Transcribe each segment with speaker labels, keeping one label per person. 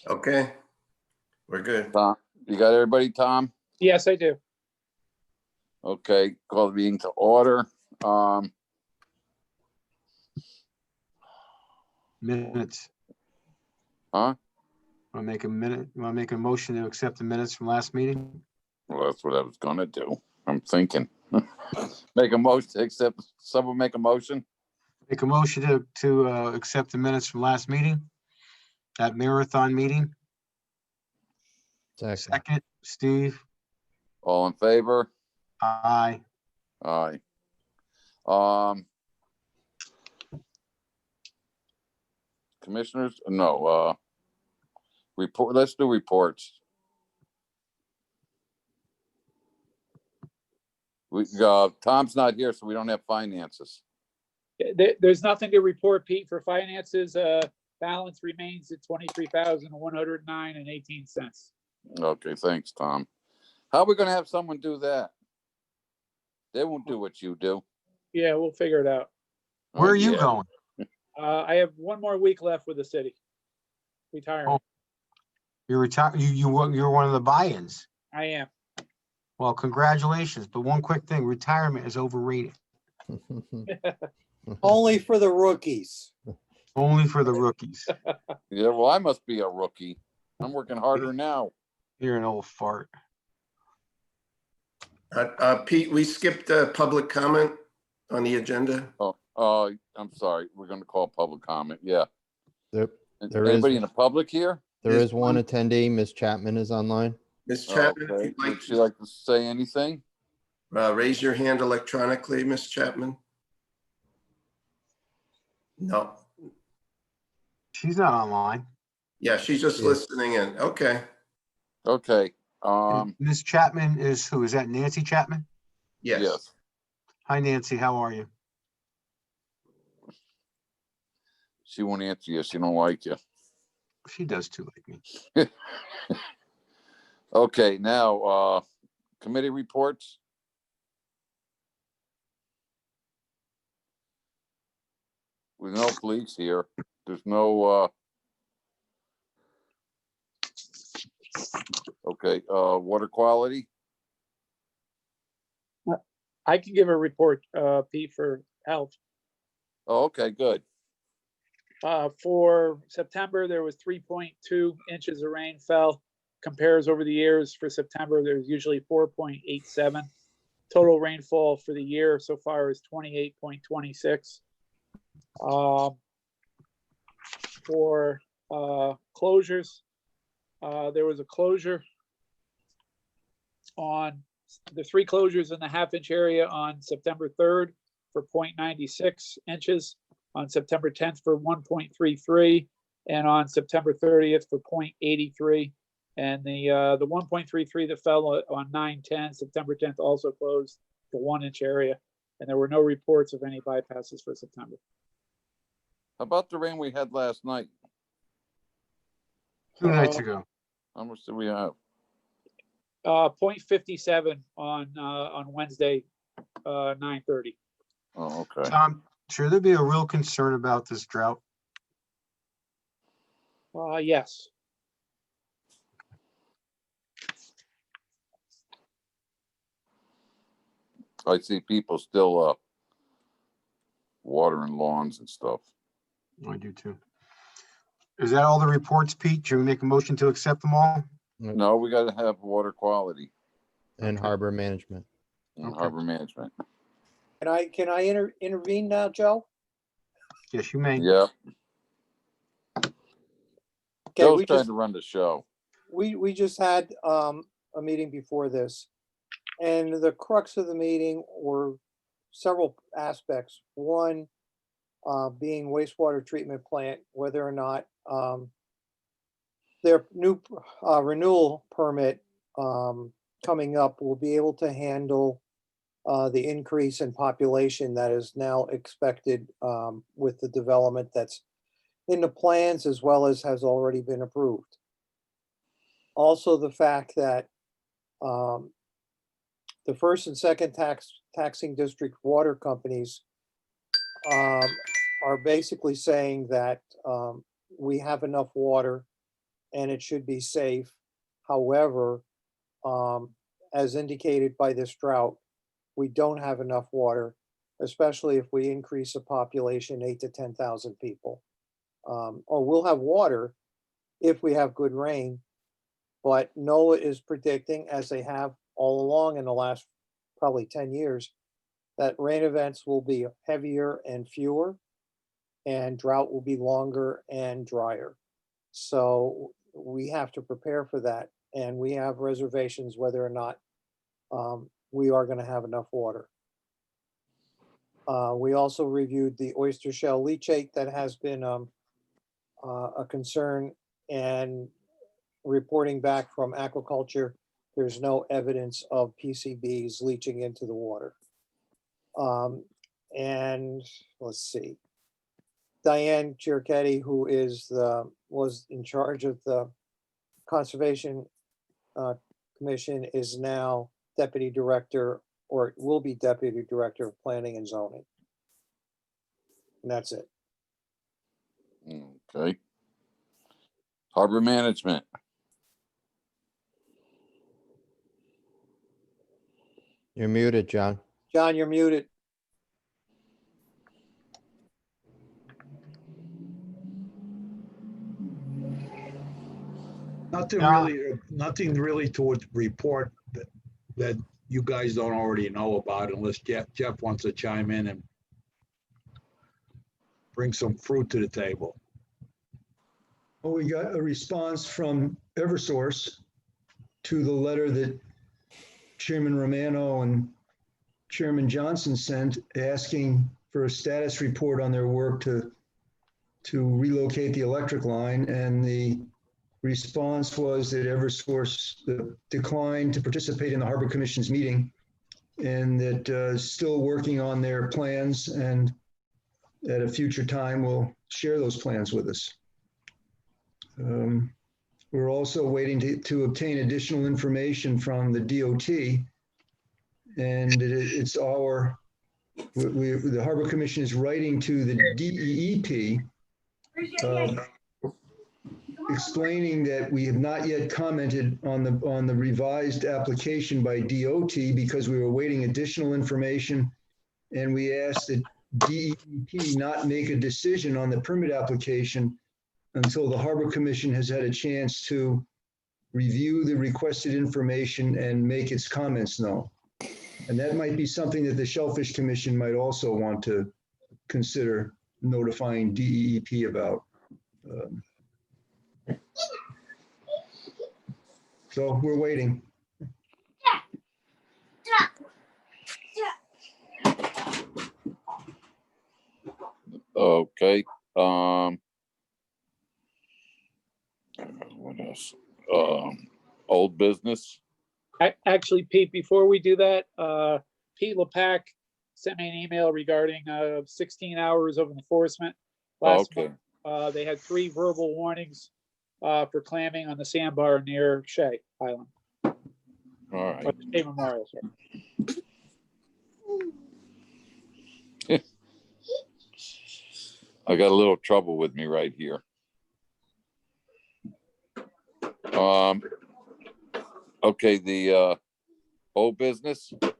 Speaker 1: Okay, we're good.
Speaker 2: Tom, you got everybody, Tom?
Speaker 3: Yes, I do.
Speaker 2: Okay, call the meeting to order.
Speaker 4: Minutes.
Speaker 2: Huh?
Speaker 4: Want to make a minute? You want to make a motion to accept the minutes from last meeting?
Speaker 2: Well, that's what I was gonna do. I'm thinking. Make a motion to accept, someone make a motion?
Speaker 4: Make a motion to accept the minutes from last meeting, that marathon meeting. Second, Steve.
Speaker 2: All in favor?
Speaker 4: Aye.
Speaker 2: Aye. Commissioners, no, report, let's do reports. Tom's not here, so we don't have finances.
Speaker 3: There's nothing to report, Pete, for finances. Balance remains at $23,109.18.
Speaker 2: Okay, thanks, Tom. How are we gonna have someone do that? They won't do what you do.
Speaker 3: Yeah, we'll figure it out.
Speaker 4: Where are you
Speaker 2: Yeah.
Speaker 4: going?
Speaker 3: I have one more week left with the city. Retirement.
Speaker 4: You're retired. You're one of the buy-ins.
Speaker 3: I am.
Speaker 4: Well, congratulations. But one quick thing, retirement is overrated.
Speaker 5: Only for the rookies.
Speaker 4: Only for the rookies.
Speaker 2: Yeah, well, I must be a rookie. I'm working harder now.
Speaker 4: You're an old fart.
Speaker 1: Pete, we skipped public comment on the agenda.
Speaker 2: I'm sorry. We're gonna call public comment. Yeah.
Speaker 6: There
Speaker 2: Anybody
Speaker 6: is-
Speaker 2: in the public here?
Speaker 6: There is one attendee, Ms. Chapman is online.
Speaker 1: Ms. Chapman, if
Speaker 2: Okay.
Speaker 1: you'd like
Speaker 2: Would she like to say anything?
Speaker 1: to raise your hand electronically, Ms. Chapman. No.
Speaker 4: She's not online.
Speaker 1: Yeah, she's just
Speaker 6: Yeah.
Speaker 1: listening in. Okay.
Speaker 2: Okay.
Speaker 4: Ms. Chapman is who? Is that Nancy Chapman?
Speaker 1: Yes.
Speaker 2: Yes.
Speaker 4: Hi, Nancy. How are you?
Speaker 2: She won't answer you. She don't like you.
Speaker 4: She does too, like me.
Speaker 2: Okay, now, committee reports. With no police here, there's no, okay, water quality.
Speaker 3: I can give a report, Pete, for health.
Speaker 2: Oh, okay, good.
Speaker 3: For September, there was 3.2 inches of rain fell. Compares over the years for September, there's usually 4.87. Total rainfall for the year so far is 28.26. For closures, there was a closure on the 3 closures in the half-inch area on September 3rd for 0.96 inches, on September 10th for 1.33, and on September 30th for 0.83. And the 1.33 that fell on 9/10, September 10th, also closed the 1-inch area, and there were no reports of any bypasses for September.
Speaker 2: How about the rain we had last night?
Speaker 4: 2 nights ago.
Speaker 2: How much did we have?
Speaker 3: 0.57 on Wednesday, 9:30.
Speaker 2: Oh, okay.
Speaker 4: Tom, should there be a real concern about this drought?
Speaker 3: Yes.
Speaker 2: I see people still, watering lawns and stuff.
Speaker 4: I do too. Is that all the reports, Pete? Should we make a motion to accept them all?
Speaker 2: No, we gotta have water quality
Speaker 6: And harbor management.
Speaker 2: and
Speaker 4: Okay.
Speaker 2: harbor management.
Speaker 5: Can I intervene now, Joe?
Speaker 4: Yes, you may.
Speaker 2: Yeah,
Speaker 5: Okay,
Speaker 2: Joe's trying to run the show.
Speaker 5: we just had a meeting before this, and the crux of the meeting were several aspects. One, being wastewater treatment plant, whether or not their new renewal permit coming up will be able to handle the increase in population that is now expected with the development that's in the plans as well as has already been approved. Also, the fact that the first and second taxing district water companies are basically saying that we have enough water and it should be safe. However, as indicated by this drought, we don't have enough water, especially if we increase the population 8 to 10,000 people. Or we'll have water if we have good rain, but NOAA is predicting, as they have all along in the last probably 10 years, that rain events will be heavier and fewer, and drought will be longer and drier. So we have to prepare for that, and we have reservations whether or not we are going to have enough water. We also reviewed the oyster shell leachate that has been a concern, and reporting back from aquaculture, there's no evidence of PCBs leaching into the water. And let's see, Diane Chirchetti, who was in charge of the Conservation Commission, is now Deputy Director, or will be Deputy Director of Planning and Zoning. And that's it.
Speaker 2: Okay. Harbor management.
Speaker 6: You're muted, John.
Speaker 5: John, you're muted.
Speaker 7: Nothing really to report that you guys don't already know about, unless Jeff wants to chime in and bring some fruit to the table.
Speaker 8: Well, we got a response from Eversource to the letter that Chairman Romano and Chairman Johnson sent, asking for a status report on their work to relocate the electric line. And the response was that Eversource declined to participate in the Harbor Commission's meeting, and that still working on their plans, and at a future time will share those plans with us. We're also waiting to obtain additional information from the DOT, and it's the Harbor Commission is writing to the DEEP, explaining that we have not yet commented on the revised application by DOT because we were awaiting additional information, and we asked that DEP not make a decision on the permit application until the Harbor Commission has had a chance to review the requested information and make its comments known. And that might be something that the Shellfish Commission might also want to consider notifying DEP about. So we're waiting.
Speaker 2: Okay. What else? Old business.
Speaker 3: Actually, Pete, before we do that, Pete LePac sent me an email regarding 16 hours of enforcement last
Speaker 2: Okay.
Speaker 3: month. They had 3 verbal warnings for clamming on the sandbar near Shea Island.
Speaker 2: All right.
Speaker 3: Or Shea Memorial, sorry.
Speaker 2: I got a little trouble with me right here. Okay, the old business.
Speaker 6: I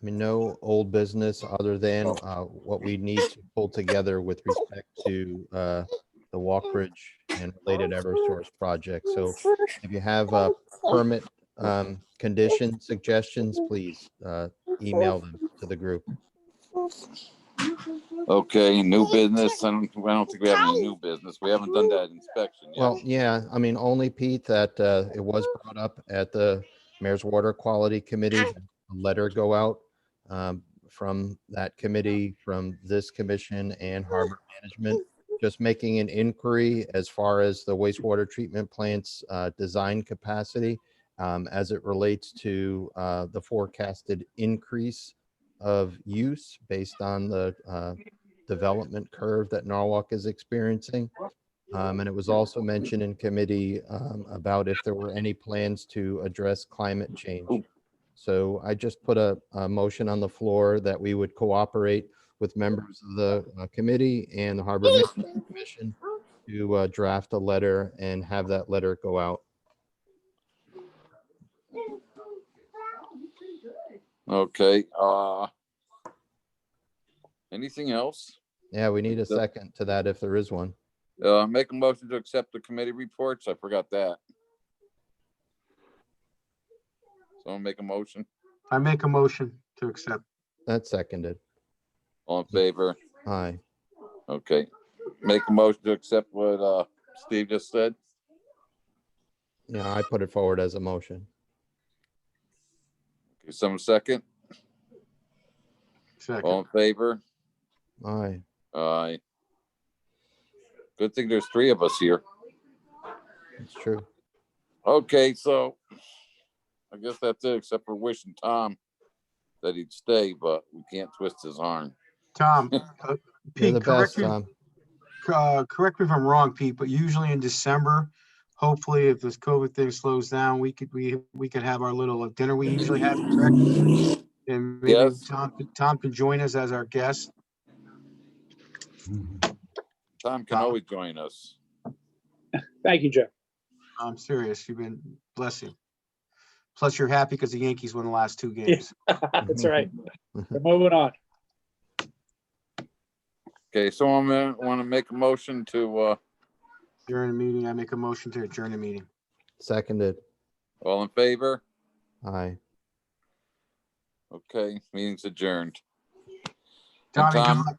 Speaker 6: mean, no old business other than what we need to pull together with respect to the Walkbridge and related Eversource project. So if you have permit condition suggestions, please email them to the group.
Speaker 2: Okay, new business. I don't think we have any new business. We haven't done that inspection yet.
Speaker 6: Well, yeah, I mean, only Pete, that it was brought up at the Mayor's Water Quality Committee, a letter go out from that committee, from this commission and Harbor Management, just making an inquiry as far as the wastewater treatment plant's design capacity as it relates to the forecasted increase of use based on the development curve that Norwalk is experiencing. And it was also mentioned in committee about if there were any plans to address climate change. So I just put a motion on the floor that we would cooperate with members of the committee and the Harbor Management Commission to draft a letter and have that letter go out.
Speaker 2: Okay, anything else?
Speaker 6: Yeah, we need a second to that if there is one.
Speaker 2: Make a motion to accept the committee reports. I forgot that. Someone make a motion.
Speaker 4: I make a motion to accept.
Speaker 6: That's seconded.
Speaker 2: All in favor?
Speaker 6: Aye.
Speaker 2: Okay. Make a motion to accept what Steve just said.
Speaker 6: Yeah, I put it forward as a motion.
Speaker 2: Okay, someone second. All
Speaker 4: Second.
Speaker 2: in favor?
Speaker 6: Aye.
Speaker 2: Aye. Good thing there's 3 of us here.
Speaker 6: It's true.
Speaker 2: Okay, so I guess that's it, except for wishing Tom that he'd stay, but we can't twist his arm.
Speaker 4: Tom,
Speaker 6: You're
Speaker 4: Pete,
Speaker 6: the best, Tom.
Speaker 4: correct me if I'm wrong, Pete, but usually in December, hopefully if this COVID thing slows down, we could have our little dinner we usually have, correct? And maybe
Speaker 2: Yes.
Speaker 4: Tom can join us as our guest.
Speaker 2: Tom can always join us.
Speaker 3: Thank you, Jeff.
Speaker 4: I'm serious. You've been blessing. Plus, you're happy because the Yankees won the last 2 games.
Speaker 3: That's right. We're moving on.
Speaker 2: Okay, so I'm gonna want to make a motion to
Speaker 4: During the meeting, I make a motion to adjourn the meeting.
Speaker 6: Seconded.
Speaker 2: all in favor?
Speaker 6: Aye.
Speaker 2: Okay, meeting's adjourned.
Speaker 4: Tommy,
Speaker 2: Tom-
Speaker 4: good luck.